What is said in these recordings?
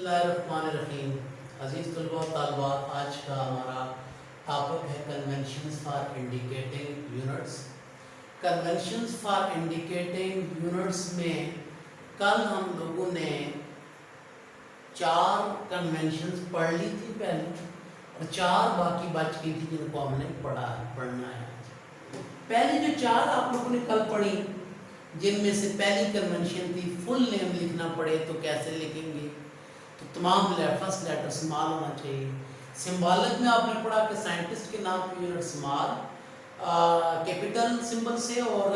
बिस्मिल्लाहिर्रहमानिर्रहीम। अजीज़ तलबा व तालिबात, आज का हमारा टॉपिक है conventions for indicating units. Conventions for indicating units में कल हम लोगों ने 4 कन्वेंशंस पढ़ ली थी पहले, और 4 बाकी बच गई थी जिनको हमने पढ़ना है। पहली जो 4 आप लोगों ने कल पढ़ी, जिनमें से पहली कन्वेंशन थी फुल नेम लिखना पड़े तो कैसे लिखेंगे, तो तमाम फर्स्ट लेटर स्मॉल होना चाहिए। सिंबॉलिक में आपने पढ़ा कि साइंटिस्ट के नाम की यूनिट स्मॉल कैपिटल सिंबल से, और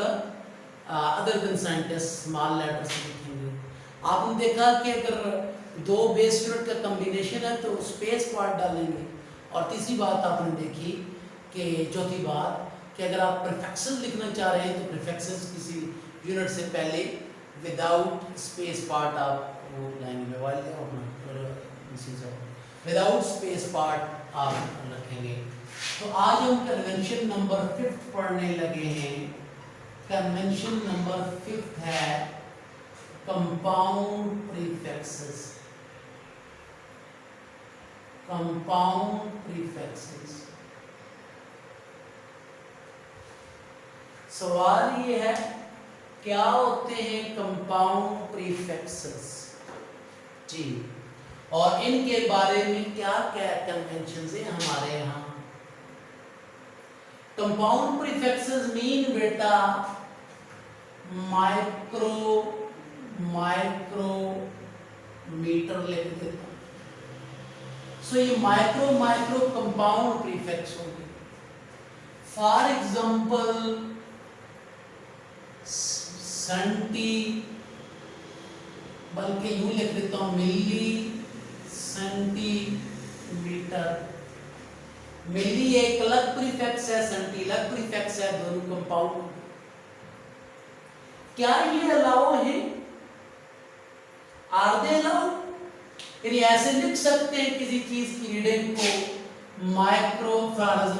other than scientist small letter से लिखेंगे। आपने देखा कि अगर 2 बेस यूनिट का कम्बिनेशन है तो स्पेस पार्ट डालेंगे। और तीसरी बात आपने देखी कि चौथी बात कि अगर आप प्रीफिक्सेस लिखना चाह रहे हैं तो प्रीफिक्सेस किसी यूनिट से पहले विदाउट स्पेस पार्ट आप वो लाएंगे, विदाउट स्पेस पार्ट आप रखेंगे। तो आज हम कन्वेंशन नंबर 5 पढ़ने लगे हैं। कन्वेंशन नंबर 5 है कंपाउंड प्रीफिक्सेस। Compound prefixes. सवाल ये है, क्या होते हैं कंपाउंड प्रीफिक्सेस जी, और इनके बारे में क्या क्या कन्वेंशन है हमारे यहाँ। कंपाउंड प्रीफिक्सेस मीन बेटा मीटर लिख देता हूं। सो ये माइक्रो कंपाउंड प्रीफिक्स होंगे। फॉर एग्जांपल सेंटी, बल्कि यूं लिख देता हूं मिली सेंटीमीटर। मिली एक अलग प्रीफिक्स है, सेंटी अलग प्रीफिक्स है, दोनों कंपाउंड। क्या ये अलाउ है? Are they allow? यानी ऐसे लिख सकते हैं किसी चीज की रीडिंग को माइक्रो 5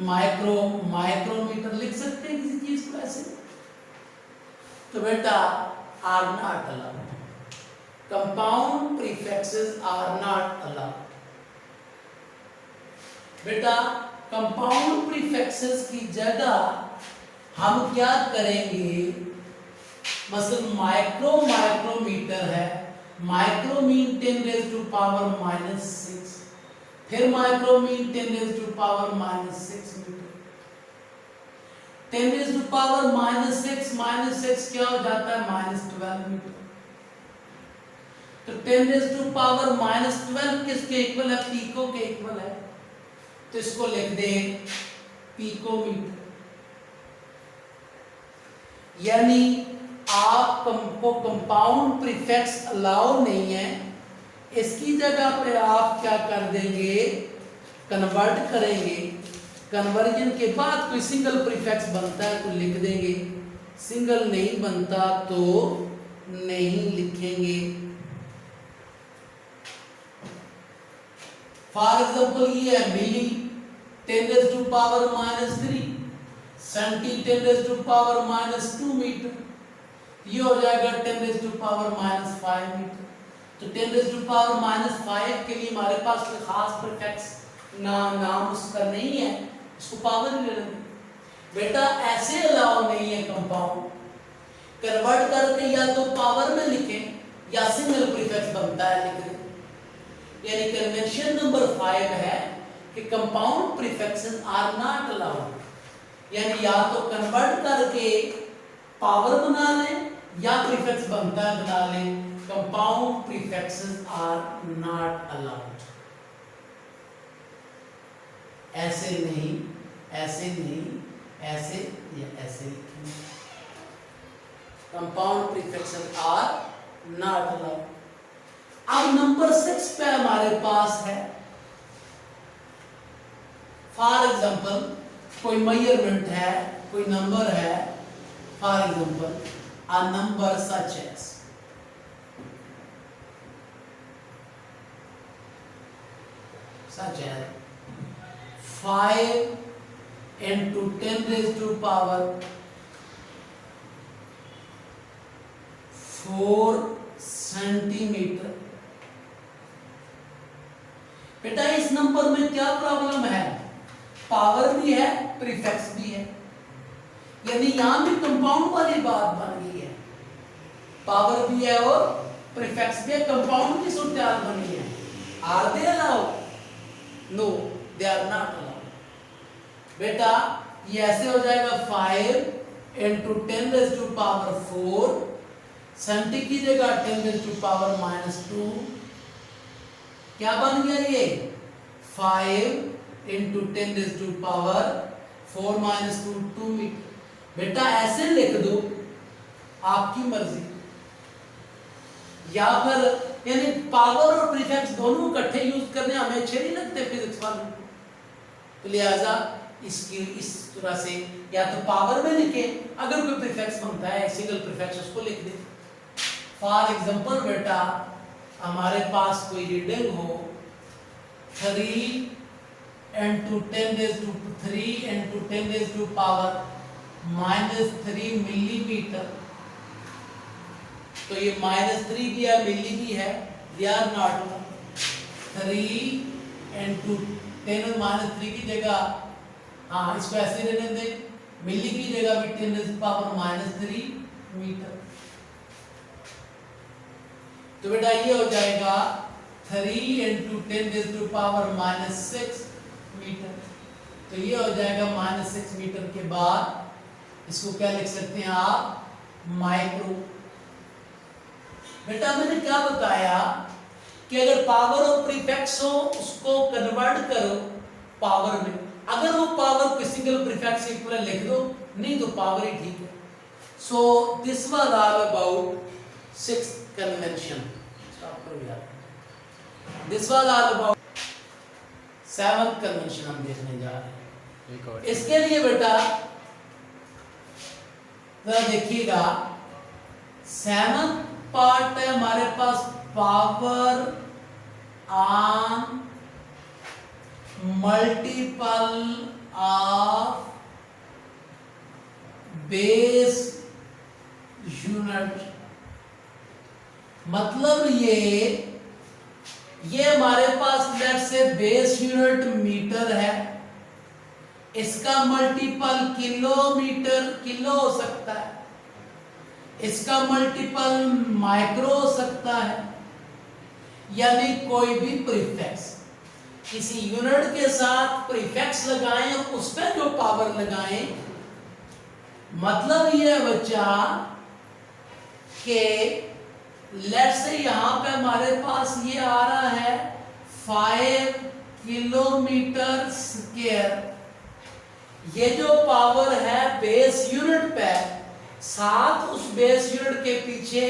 माइक्रोमीटर लिख सकते हैं किसी चीज को ऐसे? तो बेटा are not allowed. Compound prefixes are not allowed. बेटा कंपाउंड प्रीफिक्सेस की जगह हम क्या करेंगे, मसलन माइक्रोमीटर है, माइक्रो मीन 10⁻⁻⁻⁶, फिर माइक्रो मीन 10⁻⁻⁻⁶ मीटर। 10⁻⁻⁻⁶ क्या हो जाता है? -12 मीटर। तो 10⁻⁻12 किसके इक्वल है? पीको के इक्वल है। तो इसको लिख दे पीकोमीटर। यानी आपको कंपाउंड प्रीफिक्स अलाउ नहीं है, इसकी जगह पे आप क्या कर देंगे? कन्वर्ट करेंगे। कन्वर्जन के बाद कोई सिंगल प्रीफिक्स बनता है तो लिख देंगे, सिंगल नहीं बनता तो नहीं लिखेंगे। फॉर एग्जांपल ये है मिली 10⁻⁻3, सेंटी 10⁻⁻2 मीटर, ये हो जाएगा 10⁻⁻5 मीटर। तो 10⁻⁻5 के लिए हमारे पास कोई खास प्रीफिक्स नाम उसका नहीं है, इसको पावर ही ले लेंगे। बेटा ऐसे अलाउ नहीं है कंपाउंड। कन्वर्ट करके या तो पावर में लिखें या सिंगल प्रीफिक्स बनता है लिख दें। यानी कन्वेंशन नंबर 5 है कि compound prefixes are not allowed. यानी या तो कन्वर्ट करके पावर बना लें या प्रीफिक्स बनता है बना लें। Compound prefixes are not allowed. ऐसे नहीं, ऐसे नहीं, ऐसे या ऐसे लिखेंगे। Compound prefixes are not allowed. अब नंबर 6 पे हमारे पास है, फॉर एग्जांपल कोई मेजरमेंट है, कोई नंबर है। For example a number such as such as 5 into 10⁻⁴ centimetre. बेटा इस नंबर में क्या प्रॉब्लम है, पावर भी है प्रीफिक्स भी है, यानी यहां भी कंपाउंड वाली बात बन गई है, पावर भी है और प्रीफिक्स भी है, कंपाउंड की सूरत बन गई है। Are they allow? No, they are not allowed. बेटा ये ऐसे हो जाएगा 5 इंटू 10⁻⁴, सेंटी की जगह 10⁻⁻², क्या बन गया ये 5 इंटू 10⁻⁴ - 2 मीटर। बेटा ऐसे लिख दो, आपकी मर्जी, या फिर यानी पावर और प्रीफिक्स दोनों इकट्ठे यूज करने हमें अच्छे नहीं लगते फिजिक्स वालों को, तो लिहाजा इसकी इस तरह से या तो पावर में लिखे, अगर कोई प्रीफिक्स बनता है सिंगल प्रीफिक्स उसको लिख दे। फॉर एग्जांपल बेटा हमारे पास कोई रीडिंग हो 3 इंटू 10⁻³ मिलीमीटर, तो ये -3 भी है मिली भी है, दे आर नॉट। 3 इंटू 10⁻³ की जगह, हाँ इसको ऐसे रहने दें, मिली की जगह भी 10⁻³ मीटर। तो बेटा ये हो जाएगा 3 इंटू 10⁻⁻⁶ मीटर, तो ये हो जाएगा -6 मीटर के बाद इसको क्या लिख सकते हैं आप, माइक्रो। बेटा मैंने क्या बताया कि अगर पावर और प्रीफिक्स हो उसको कन्वर्ट करो पावर में, अगर वो पावर को सिंगल प्रीफिक्स इक्वल लिख दो, नहीं तो पावर ही ठीक है। So this was all about 6th convention. This was all about 7th convention हम देखने जा रहे हैं। इसके लिए बेटा जरा देखिएगा, 7th पार्ट है हमारे पास power on multiple of base unit. मतलब ये हमारे पास let's say base unit metre है, इसका मल्टीपल किलोमीटर किलो हो सकता है, इसका मल्टीपल माइक्रो हो सकता है, यानी कोई भी प्रीफिक्स किसी यूनिट के साथ प्रीफिक्स लगाएं और उस पर जो पावर लगाएं, मतलब ये बच्चा कि लेट्स से यहां पे हमारे पास ये आ रहा है 5 किलोमीटर स्क्वायर, ये जो पावर है बेस यूनिट पे, साथ उस बेस यूनिट के पीछे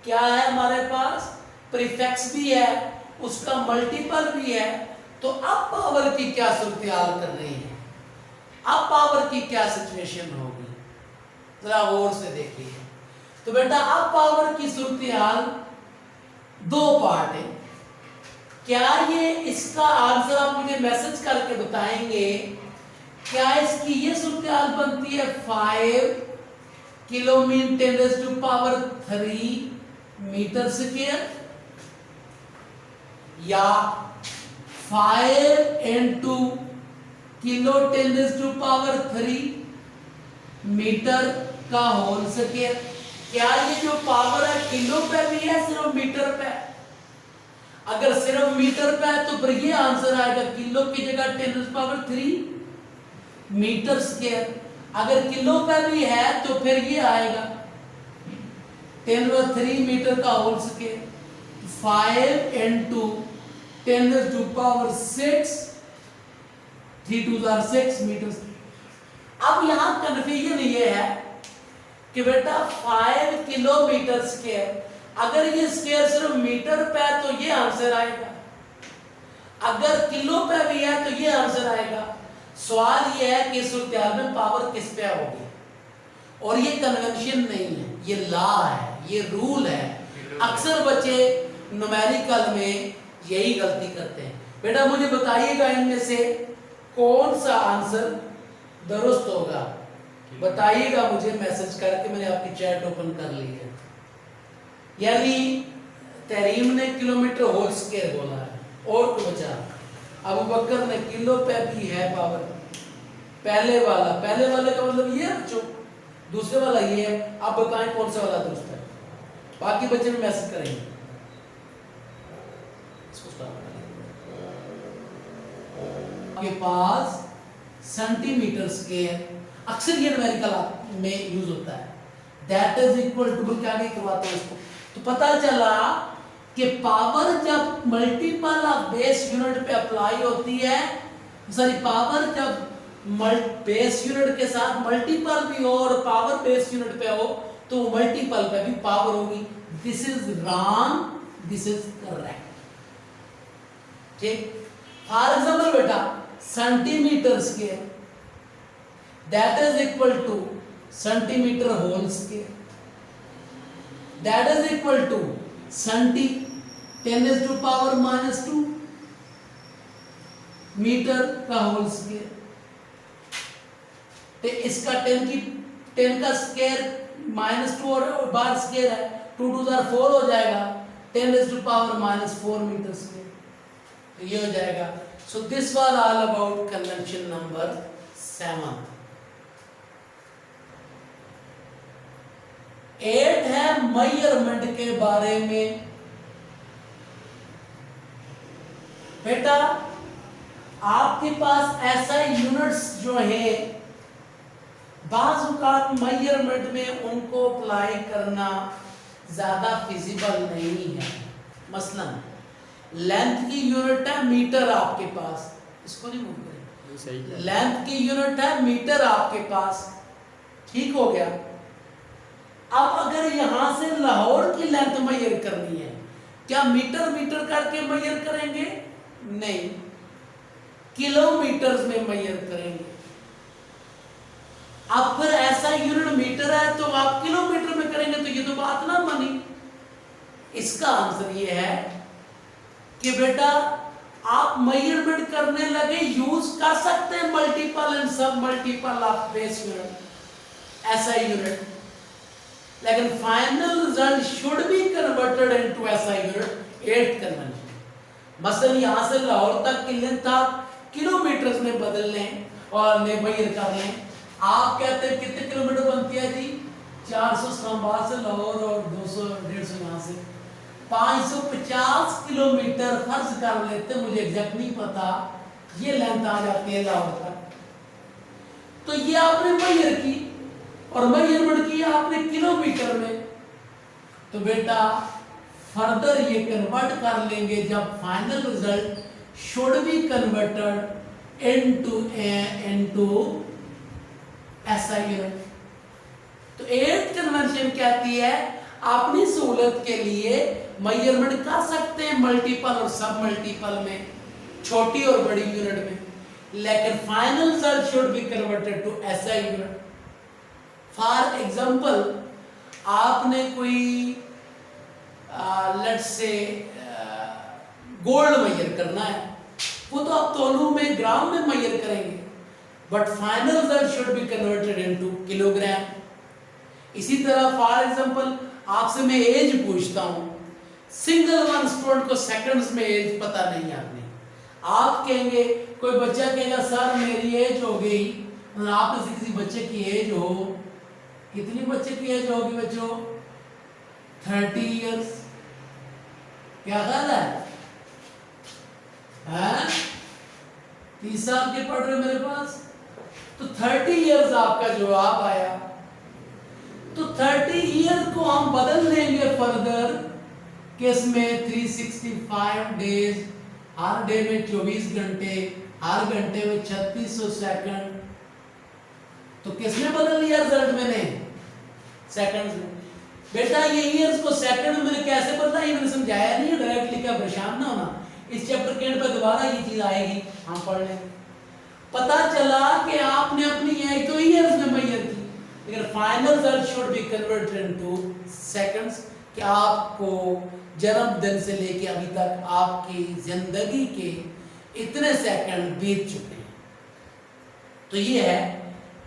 क्या है हमारे पास, प्रीफिक्स भी है, उसका मल्टीपल भी है। तो अब पावर की क्या सूरत हाल कर रही है, अब पावर की क्या सिचुएशन होगी, जरा गौर से देखिए। तो बेटा अब पावर की सूरत हाल दो पार्ट है। क्या ये इसका आंसर आप मुझे मैसेज करके बताएंगे, क्या इसकी ये सूरत हाल बनती है 5 किलोमीटर 10⁻³ मीटर स्क्वायर, या 5 इंटू किलो 10⁻³ मीटर का होल स्क्वायर। क्या ये जो पावर है किलो पे भी है सिर्फ मीटर पे? अगर सिर्फ मीटर पे है तो फिर ये आंसर आएगा किलो की जगह 10⁻³ मीटर स्क्वायर। अगर किलो पे भी है तो फिर ये आएगा 10⁻³ मीटर का होल स्क्वायर, 5 इंटू 10⁻⁶, 3 2 6 मीटर। अब यहां कंफ्यूजन ये है कि बेटा 5 किलोमीटर स्क्वायर, अगर ये स्क्वायर सिर्फ मीटर पे है तो ये आंसर आएगा, अगर किलो पे भी है तो ये आंसर आएगा। सवाल ये है कि इस सूरत में पावर किस पे होगी, और ये कन्वेंशन नहीं है, ये लॉ है, ये रूल है। अक्सर बच्चे न्यूमेरिकल में यही गलती करते हैं। बेटा मुझे बताइएगा इनमें से कौन सा आंसर दुरुस्त होगा, बताइएगा मुझे मैसेज करके, मैंने आपकी चैट ओपन कर ली है। यानी तरीम ने किलोमीटर होल स्क्वायर बोला है, और को बचा। अबू बकर ने किलो पे भी है पावर। पहले वाले का मतलब ये है बच्चों, दूसरे वाला ये है। आप बताएं कौन सा वाला दुरुस्त है, बाकी बच्चे में मैसेज करेंगे। आपके पास सेंटीमीटर स्क्वायर, अक्सर ये न्यूमेरिकल में यूज होता है, दैट इज इक्वल टू, क्या आगे करवाते हैं इसको। तो पता चला कि पावर जब मल्टीपल ऑफ बेस यूनिट पे अप्लाई होती है, सॉरी पावर जब बेस यूनिट के साथ मल्टीपल भी हो और पावर बेस यूनिट पे हो तो मल्टीपल पे भी पावर होगी। This is wrong, this is correct. ठीक, फॉर एग्जाम्पल बेटा centimetre square that is equal to centimetre whole square, that is equal to centi 10⁻⁻² metre का होल स्क्वायर। तो इसका 10 का स्क्वायर -2 और बार स्क्वायर है, 2 2 4 हो जाएगा, 10⁻⁻4 मीटर स्क्वायर। तो ये हो जाएगा। So this was all about convention number 7। 8 है मेजरमेंट के बारे में। बेटा आपके पास ऐसा यूनिट्स जो है बाज़ मेजरमेंट में उनको अप्लाई करना ज्यादा फिजिबल नहीं है। मसलन लेंथ की यूनिट है मीटर आपके पास, इसको नहीं मूव करें, लेंथ की यूनिट है मीटर आपके पास, ठीक हो गया। अब अगर यहां से लाहौर की लेंथ मेजर करनी है, क्या मीटर मीटर करके मेजर करेंगे? नहीं, किलोमीटर में मेजर करेंगे। अब फिर ऐसा यूनिट मीटर है तो आप किलोमीटर में करेंगे, तो ये तो बात ना बनी। इसका आंसर ये है कि बेटा आप मेजरमेंट करने लगे, यूज कर सकते हैं मल्टीपल एंड सब मल्टीपल ऑफ बेस यूनिट, ऐसा यूनिट, लेकिन final result should be converted into ऐसा यूनिट, 8th कन्वेंशन। मसलन यहां से लाहौर तक की लेंथ आप किलोमीटर में बदल लें और मेजर कर लें। आप कहते हैं कितने किलोमीटर बनती है जी? 400 इस्लामाबाद से लाहौर और 200 150 यहाँ से 550 किलोमीटर फर्ज कर लेते, मुझे एग्जैक्ट नहीं पता, ये लेंथ आ जाती है लाहौर तक। तो ये आपने मेजर की और मेजरमेंट किया आपने किलोमीटर में, तो बेटा फर्दर ये कन्वर्ट कर लेंगे जब final result should be converted into ऐसा यूनिट। तो 8th कन्वेंशन कहती है अपनी सहूलत के लिए मेजरमेंट कर सकते हैं मल्टीपल और सब मल्टीपल में, छोटी और बड़ी यूनिट में, लेकिन final result should be converted to ऐसा यूनिट। फॉर एग्जांपल आपने कोई लेट्स से गोल्ड मेजर करना है, वो तो आप तोलू में ग्राम में मेजर करेंगे, but final result should be converted into kilogram. इसी तरह फॉर एग्जांपल आपसे मैं एज पूछता हूं, सिंगल वन स्टूडेंट को सेकंड्स में एज पता नहीं आपने, आप कहेंगे, कोई बच्चा कहेगा सर मेरी एज हो गई, आप में से किसी बच्चे की एज हो, कितनी बच्चे की एज होगी बच्चों? 30 इयर्स। क्या ख्याल है? 30 साल के पढ़ रहे हो मेरे पास, तो 30 इयर्स आपका जवाब आया। तो 30 ईयर को हम बदल देंगे फर्दर कि इसमें 365 डेज, हर डे में 24 घंटे, हर घंटे में 3600 सेकंड। तो किसमें बदल लिया रिजल्ट मैंने? सेकंड्स में। बेटा ये ईयर्स को सेकंड में मैंने कैसे बदला, ये मैंने समझाया नहीं है, डायरेक्टली का परेशान ना होना, इस चैप्टर के एंड पे दोबारा ये चीज आएगी, हम पढ़ लेंगे। पता चला कि आपने अपनी एज तो ईयर्स में मेजर की, लेकिन final result should be converted into seconds, कि आपको जन्मदिन से लेके अभी तक आपकी जिंदगी के इतने सेकंड बीत चुके हैं। तो ये है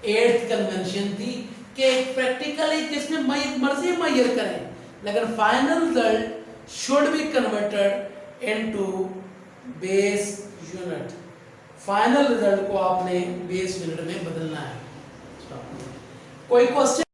8th कन्वेंशन थी कि प्रैक्टिकली किसने मर्जी मेजर करें, लेकिन final result should be converted into base unit. Final result को आपने बेस यूनिट में बदलना है। कोई क्वेश्चन